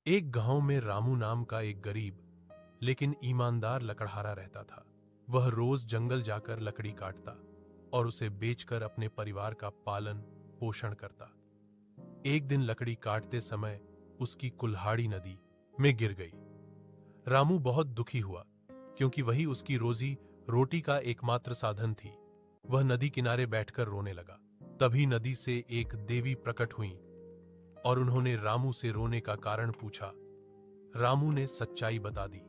एक गांव में रामू नाम का एक गरीब लेकिन ईमानदार लकड़हारा रहता था। वह रोज जंगल जाकर लकड़ी काटता और उसे बेचकर अपने परिवार का पालन पोषण करता। एक दिन लकड़ी काटते समय उसकी कुल्हाड़ी नदी में गिर गई। रामू बहुत दुखी हुआ क्योंकि वही उसकी रोजी रोटी का एकमात्र साधन थी। वह नदी किनारे बैठकर रोने लगा। तभी नदी से एक देवी प्रकट हुई और उन्होंने रामू से रोने का कारण पूछा। रामू ने सच्चाई बता दी।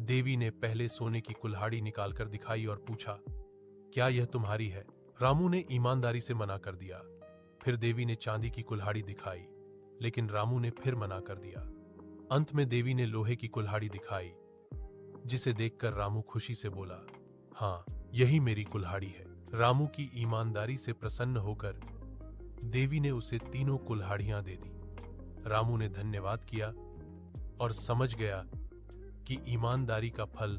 देवी ने पहले सोने की कुल्हाड़ी निकालकर दिखाई और पूछा, क्या यह तुम्हारी है? रामू ने ईमानदारी से मना कर दिया। फिर देवी ने चांदी की कुल्हाड़ी दिखाई, लेकिन रामू ने फिर मना कर दिया। अंत में देवी ने लोहे की कुल्हाड़ी दिखाई, जिसे देखकर रामू खुशी से बोला, हाँ, यही मेरी कुल्हाड़ी है। रामू की ईमानदारी से प्रसन्न होकर देवी ने उसे तीनों कुल्हाड़ियां दे दी। रामू ने धन्यवाद किया और समझ गया कि ईमानदारी का फल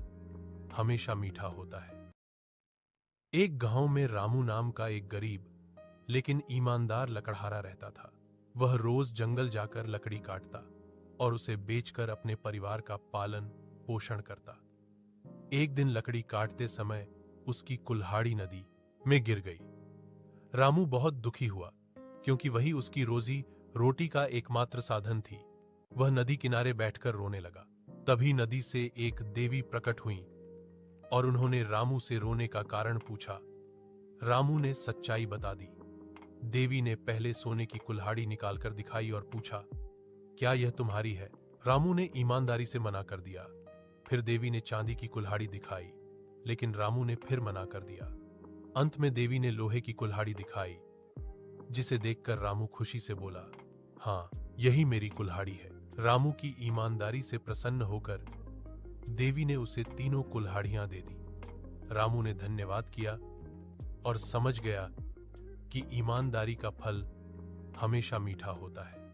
हमेशा मीठा होता है। एक गांव में रामू नाम का एक गरीब लेकिन ईमानदार लकड़हारा रहता था। वह रोज जंगल जाकर लकड़ी काटता और उसे बेचकर अपने परिवार का पालन पोषण करता। एक दिन लकड़ी काटते समय उसकी कुल्हाड़ी नदी में गिर गई। रामू बहुत दुखी हुआ क्योंकि वही उसकी रोजी रोटी का एकमात्र साधन थी। वह नदी किनारे बैठकर रोने लगा। तभी नदी से एक देवी प्रकट हुई और उन्होंने रामू से रोने का कारण पूछा। रामू ने सच्चाई बता दी। देवी ने पहले सोने की कुल्हाड़ी निकालकर दिखाई और पूछा, क्या यह तुम्हारी है? रामू ने ईमानदारी से मना कर दिया। फिर देवी ने चांदी की कुल्हाड़ी दिखाई, लेकिन रामू ने फिर मना कर दिया। अंत में देवी ने लोहे की कुल्हाड़ी दिखाई, जिसे देखकर रामू खुशी से बोला, हाँ, यही मेरी कुल्हाड़ी है। रामू की ईमानदारी से प्रसन्न होकर देवी ने उसे तीनों कुल्हाड़ियां दे दी। रामू ने धन्यवाद किया और समझ गया कि ईमानदारी का फल हमेशा मीठा होता है।